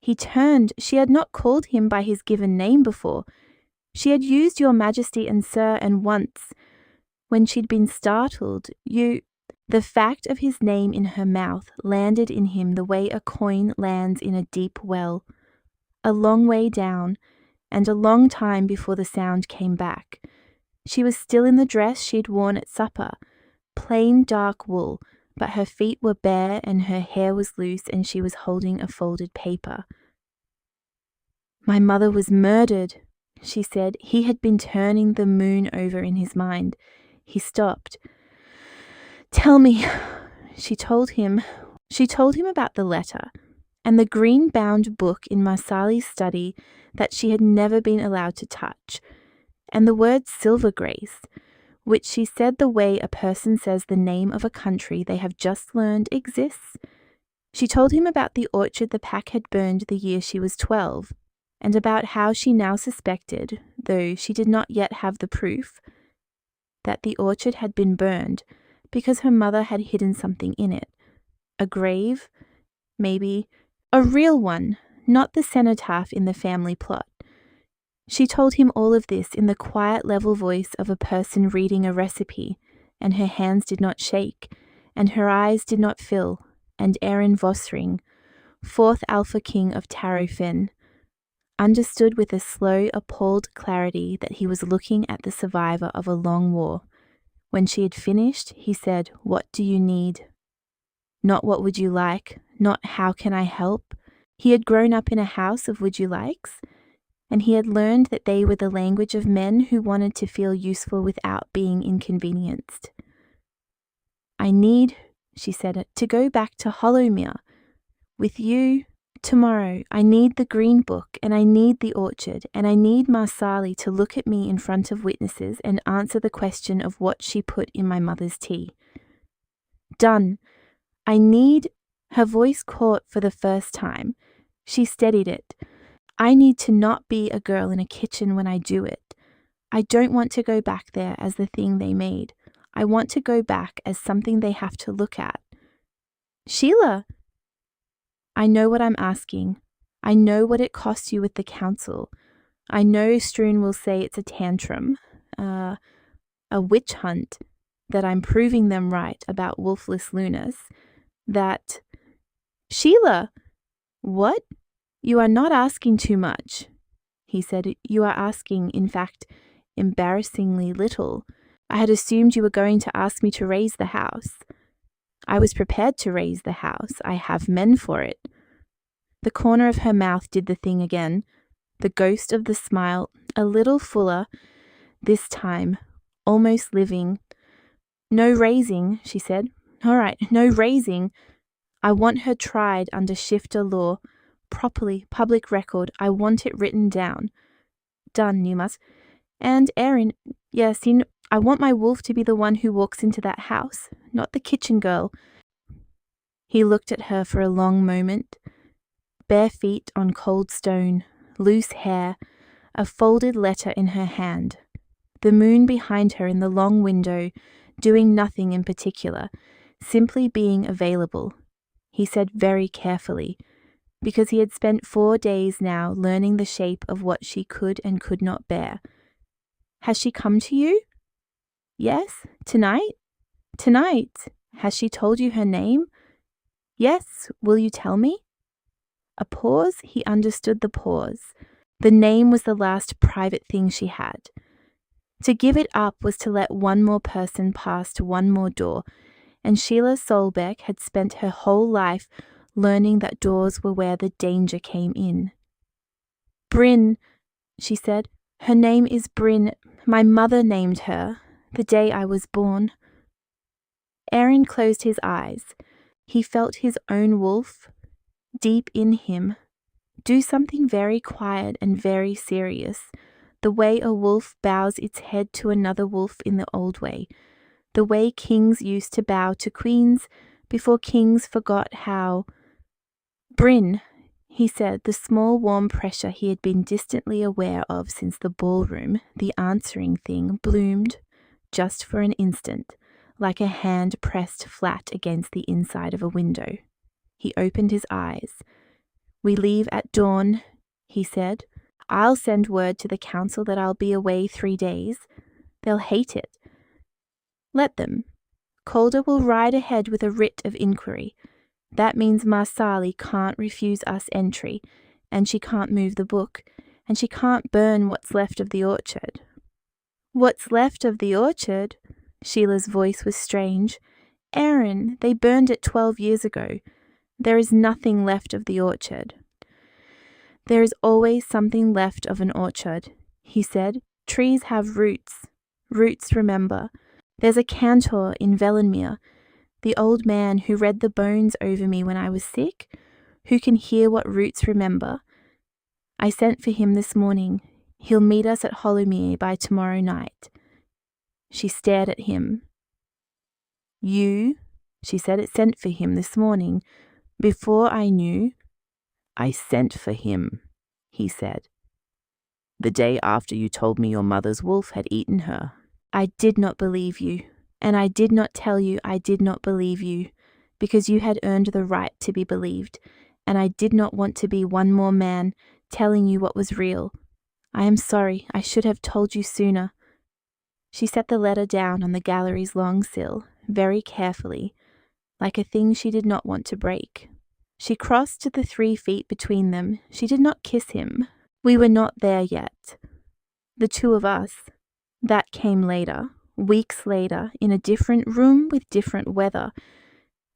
He turned. She had not called him by his given name before. She had used "Your Majesty" and "Sir," and once, when she'd been startled, The fact of his name in her mouth landed in him the way a coin lands in a deep well, a long way down, and a long time before the sound came back. She was still in the dress she'd worn at supper, plain dark wool, but her feet were bare and her hair was loose and she was holding a folded paper. "My mother was murdered," she said. He had been turning the moon over in his mind. He stopped. "Tell me." She told him about the letter and the green-bound book in Marsali's study that she had never been allowed to touch, and the word "Silver Grace," which she said the way a person says the name of a country they have just learned exists. She told him about the orchard the pack had burned the year she was 12, and about how she now suspected, though she did not yet have the proof, that the orchard had been burned because her mother had hidden something in it. A grave, maybe, a real one, not the cenotaph in the family plot. She told him all of this in the quiet, level voice of a person reading a recipe, and her hands did not shake, and her eyes did not fill, and Erin Vosring, 4th Alpha King of Tarofin, understood with a slow, appalled clarity that he was looking at the survivor of a long war. When she had finished, he said, "What do you need?" Not "what would you like?" Not "how can I help?" He had grown up in a house of would you likes, and he had learned that they were the language of men who wanted to feel useful without being inconvenienced. "I need," she said, "to go back to Hollowmere with you tomorrow. I need the green book, and I need the orchard, and I need Marsali to look at me in front of witnesses and answer the question of what she put in my mother's tea. Done. I need—" Her voice caught for the first time. She steadied it. "I need to not be a girl in a kitchen when I do it. I don't want to go back there as the thing they made. I want to go back as something they have to look at." "Sheila!" "I know what I'm asking. I know what it costs you with the council. I know Struan will say it's a tantrum, a witch hunt, that I'm proving them right about wolfless Lunas, that—" "Sheila!" "What? You are not asking too much," he said. "You are asking, in fact, embarrassingly little. I had assumed you were going to ask me to raise the house. I was prepared to raise the house. I have men for it." The corner of her mouth did the thing again, the ghost of the smile, a little fuller, this time, almost living. "No raising," she said. "All right, no raising. I want her tried under shifter law, properly, public record. I want it written down. Done, you must. And Erin, yes, I want my wolf to be the one who walks into that house, not the kitchen girl." He looked at her for a long moment. Bare feet on cold stone, loose hair, a folded letter in her hand. The moon behind her in the long window, doing nothing in particular, simply being available. He said very carefully, because he had spent 4 days now learning the shape of what she could and could not bear. Has she come to you? Yes, tonight? Tonight. Has she told you her name? Yes, will you tell me? A pause, he understood the pause. The name was the last private thing she had. To give it up was to let one more person pass to one more door, and Sheila Solbeck had spent her whole life learning that doors were where the danger came in. Bryn, she said. Her name is Bryn. My mother named her the day I was born. Aaron closed his eyes. He felt his own wolf, deep in him, do something very quiet and very serious, the way a wolf bows its head to another wolf in the old way, the way kings used to bow to queens before kings forgot how. Bryn, he said, the small warm pressure he had been distantly aware of since the ballroom, the answering thing, bloomed, just for an instant, like a hand pressed flat against the inside of a window. He opened his eyes. We leave at dawn, he said. I'll send word to the council that I'll be away 3 days. They'll hate it. Let them. Calder will ride ahead with a writ of inquiry. That means Marsali can't refuse us entry, and she can't move the book, and she can't burn what's left of the orchard. What's left of the orchard? Sheila's voice was strange. Aaron, they burned it 12 years ago. There is nothing left of the orchard. There is always something left of an orchard, he said. Trees have roots. Roots remember. There's a cantor in Vellenmere, the old man who read the bones over me when I was sick, who can hear what roots remember. I sent for him this morning. He'll meet us at Hollowmere by tomorrow night. She stared at him. You, she said, it sent for him this morning. Before I knew. I sent for him, he said. The day after you told me your mother's wolf had eaten her. I did not believe you, and I did not tell you I did not believe you, because you had earned the right to be believed, and I did not want to be one more man telling you what was real. I am sorry, I should have told you sooner. She set the letter down on the gallery's long sill, very carefully, like a thing she did not want to break. She crossed to the 3 feet between them. She did not kiss him. We were not there yet. The two of us. That came later, weeks later, in a different room with different weather,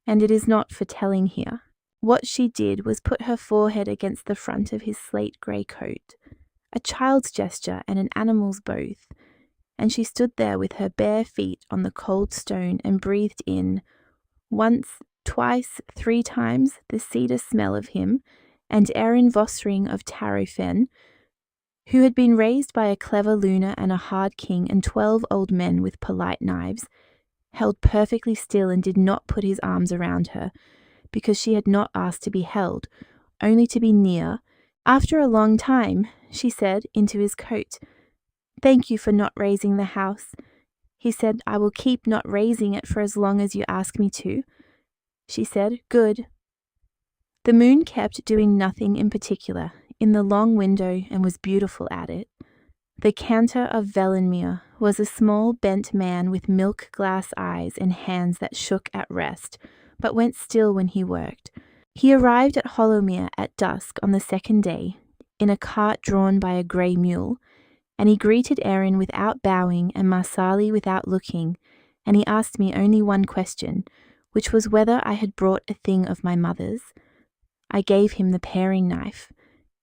and it is not for telling here. What she did was put her forehead against the front of his slate grey coat, a child's gesture and an animal's both, and she stood there with her bare feet on the cold stone and breathed in, once, twice, 3 times, the cedar smell of him, and Erin Vosring of Tarrofen, who had been raised by a clever Luna and a hard king and 12 old men with polite knives, held perfectly still and did not put his arms around her, because she had not asked to be held, only to be near. After a long time, she said, into his coat, "Thank you for not raising the house." He said, "I will keep not raising it for as long as you ask me to." She said, "Good." The moon kept doing nothing in particular in the long window and was beautiful at it. The cantor of Vellenmere was a small bent man with milk glass eyes and hands that shook at rest, but went still when he worked. He arrived at Hollowmere at dusk on the 2nd day, in a cart drawn by a grey mule, and he greeted Erin without bowing and Marsali without looking, and he asked me only one question, which was whether I had brought a thing of my mother's. I gave him the paring knife.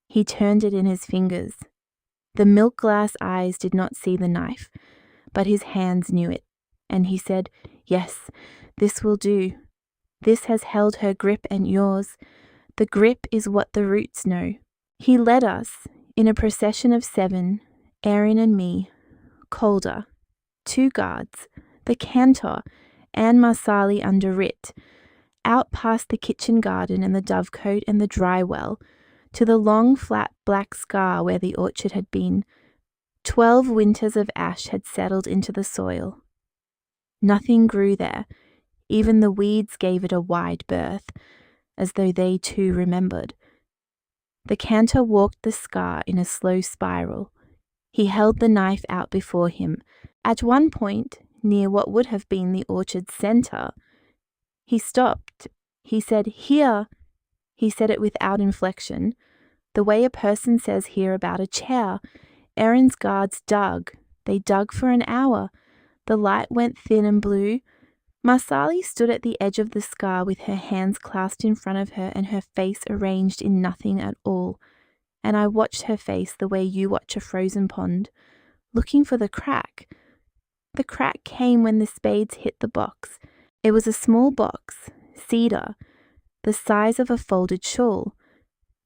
He turned it in his fingers. The milk glass eyes did not see the knife, but his hands knew it, and he said, "Yes, this will do. This has held her grip and yours. The grip is what the roots know." He led us, in a procession of 7, Erin and me, Calder, 2 guards, the cantor, and Marsali under writ, out past the kitchen garden and the dovecote and the dry well, to the long flat black scar where the orchard had been. 12 winters of ash had settled into the soil. Nothing grew there. Even the weeds gave it a wide berth, as though they too remembered. The cantor walked the scar in a slow spiral. He held the knife out before him. At one point, near what would have been the orchard's center, he stopped. He said, "Here." He said it without inflection, the way a person says here about a chair. Erin's guards dug. They dug for an hour. The light went thin and blue. Marsali stood at the edge of the scar with her hands clasped in front of her and her face arranged in nothing at all. And I watched her face the way you watch a frozen pond, looking for the crack. The crack came when the spades hit the box. It was a small box, cedar, the size of a folded shawl.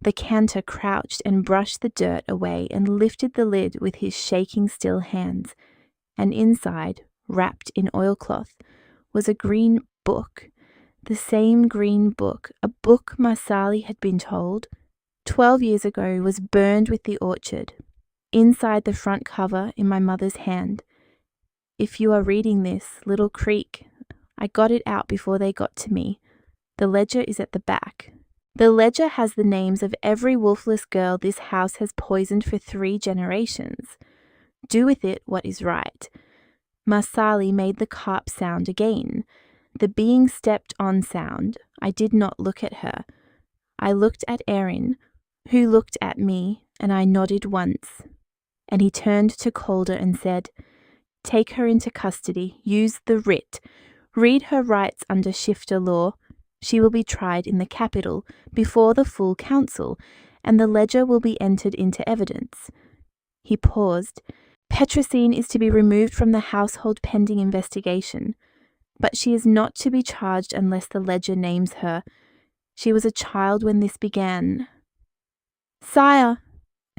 The cantor crouched and brushed the dirt away and lifted the lid with his shaking still hands. And inside, wrapped in oilcloth, was a green book, the same green book, a book Marsali had been told 12 years ago was burned with the orchard. Inside the front cover in my mother's hand. If you are reading this, Little Creek, I got it out before they got to me. The ledger is at the back. The ledger has the names of every wolfless girl this house has poisoned for 3 generations. Do with it what is right. Marsali made the carp sound again, the being stepped on sound. I did not look at her. I looked at Erin, who looked at me, and I nodded once. And he turned to Calder and said, "Take her into custody, use the writ, read her rights under shifter law. She will be tried in the capital before the full council, and the ledger will be entered into evidence." He paused. "Petrosine is to be removed from the household pending investigation, but she is not to be charged unless the ledger names her. She was a child when this began." "Sire,"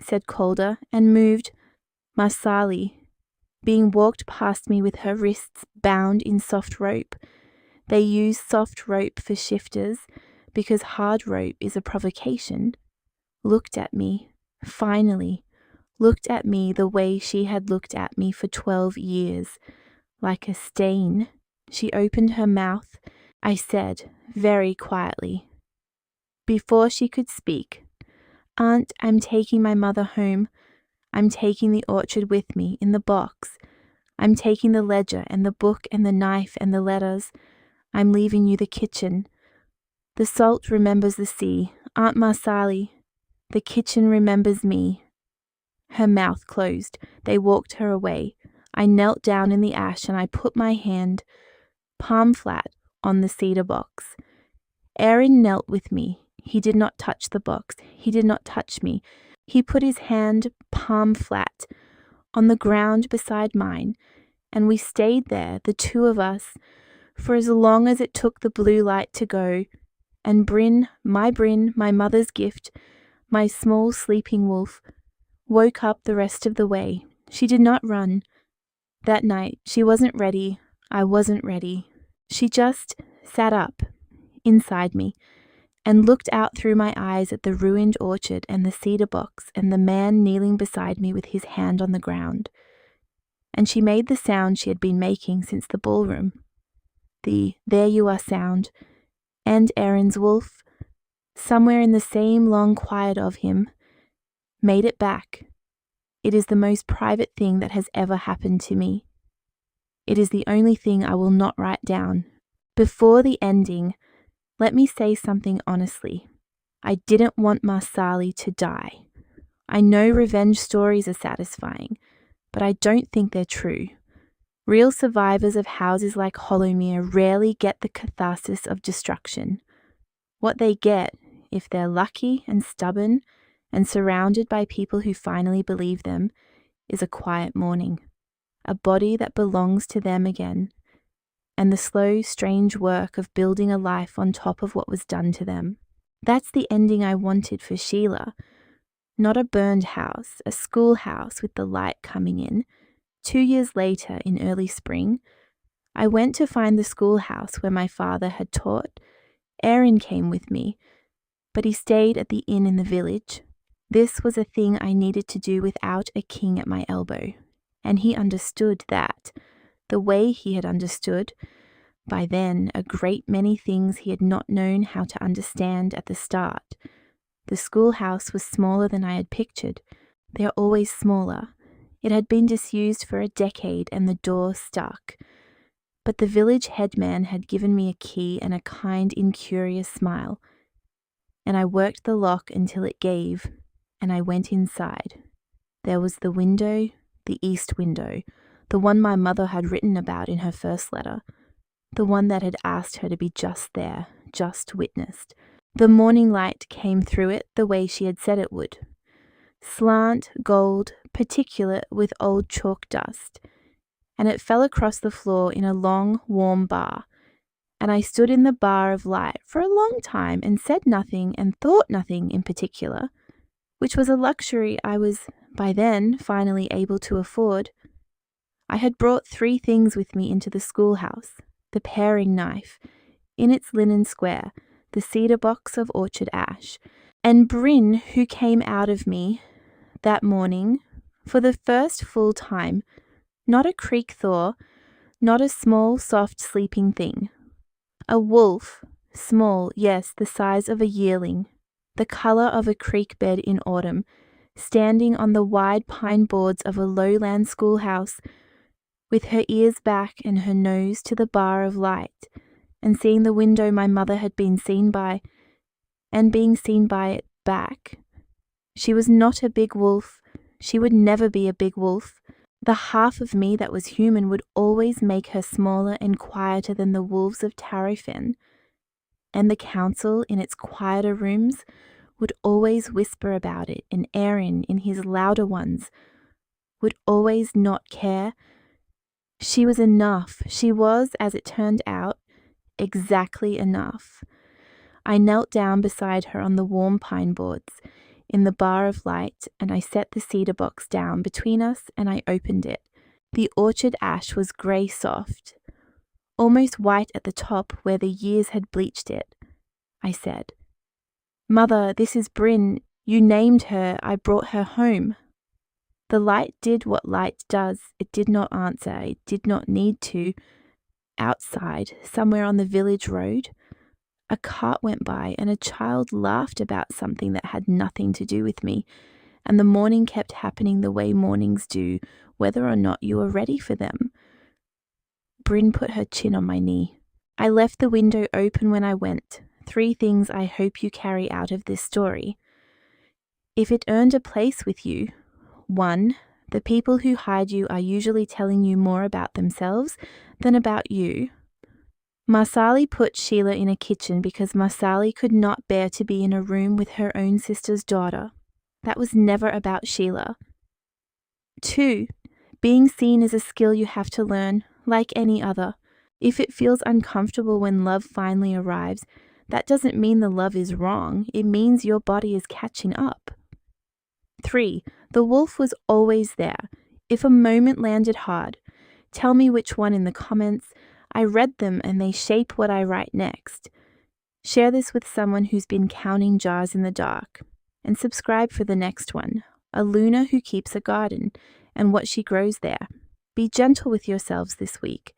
said Calder, and moved. Marsali, being walked past me with her wrists bound in soft rope. They use soft rope for shifters because hard rope is a provocation. Looked at me, finally, looked at me the way she had looked at me for 12 years, like a stain. She opened her mouth. I said, very quietly, before she could speak, "Aunt, I'm taking my mother home. I'm taking the orchard with me in the box. I'm taking the ledger and the book and the knife and the letters. I'm leaving you the kitchen. The salt remembers the sea. Aunt Marsali, the kitchen remembers me." Her mouth closed. They walked her away. I knelt down in the ash and I put my hand, palm flat, on the cedar box. Erin knelt with me. He did not touch the box. He did not touch me. He put his hand, palm flat, on the ground beside mine, and we stayed there, the two of us, for as long as it took the blue light to go, and Bryn, my mother's gift, my small sleeping wolf, woke up the rest of the way. She did not run. That night, she wasn't ready. I wasn't ready. She just sat up, inside me, and looked out through my eyes at the ruined orchard and the cedar box and the man kneeling beside me with his hand on the ground. And she made the sound she had been making since the ballroom. The "there you are" sound, and Erin's wolf, somewhere in the same long quiet of him, made it back. It is the most private thing that has ever happened to me. It is the only thing I will not write down. Before the ending, let me say something honestly. I didn't want Marsali to die. I know revenge stories are satisfying, but I don't think they're true. Real survivors of houses like Hollowmere rarely get the catharsis of destruction. What they get, if they're lucky and stubborn and surrounded by people who finally believe them, is a quiet mourning, a body that belongs to them again, and the slow, strange work of building a life on top of what was done to them. That's the ending I wanted for Sheila. Not a burned house, a schoolhouse with the light coming in. 2 years later, in early spring, I went to find the schoolhouse where my father had taught. Erin came with me, but he stayed at the inn in the village. This was a thing I needed to do without a king at my elbow, and he understood that, the way he had understood, by then, a great many things he had not known how to understand at the start. The schoolhouse was smaller than I had pictured. They are always smaller. It had been disused for a decade and the door stuck. But the village headman had given me a key and a kind, incurious smile. And I worked the lock until it gave, and I went inside. There was the window, the east window, the one my mother had written about in her first letter, the one that had asked her to be just there, just witnessed. The morning light came through it the way she had said it would. Slant, gold, particulate with old chalk dust, and it fell across the floor in a long, warm bar, and I stood in the bar of light for a long time and said nothing and thought nothing in particular, which was a luxury I was, by then, finally able to afford. I had brought 3 things with me into the schoolhouse: the paring knife, in its linen square, the cedar box of orchard ash, and Bryn, who came out of me that morning for the first full time, not a creek thaw, not a small, soft, sleeping thing. A wolf, small, yes, the size of a yearling, the colour of a creek bed in autumn, standing on the wide pine boards of a lowland schoolhouse, with her ears back and her nose to the bar of light, and seeing the window my mother had been seen by, and being seen by it back. She was not a big wolf. She would never be a big wolf. The half of me that was human would always make her smaller and quieter than the wolves of Tarofen, and the council in its quieter rooms would always whisper about it, and Aaron in his louder ones would always not care. She was enough. She was, as it turned out, exactly enough. I knelt down beside her on the warm pine boards in the bar of light, and I set the cedar box down between us and I opened it. The orchard ash was grey soft, almost white at the top where the years had bleached it. I said, "Mother, this is Bryn. You named her. I brought her home." The light did what light does. It did not answer. It did not need to. Outside, somewhere on the village road, a cart went by and a child laughed about something that had nothing to do with me, and the morning kept happening the way mornings do, whether or not you were ready for them. Bryn put her chin on my knee. I left the window open when I went. 3 things I hope you carry out of this story. If it earned a place with you: 1, the people who hide you are usually telling you more about themselves than about you. Marsali put Sheila in a kitchen because Marsali could not bear to be in a room with her own sister's daughter. That was never about Sheila. 2, being seen is a skill you have to learn, like any other. If it feels uncomfortable when love finally arrives, that doesn't mean the love is wrong. It means your body is catching up. 3, the wolf was always there. If a moment landed hard, tell me which one in the comments. I read them and they shape what I write next. Share this with someone who's been counting jars in the dark. And subscribe for the next one, a Luna who keeps a garden and what she grows there. Be gentle with yourselves this week.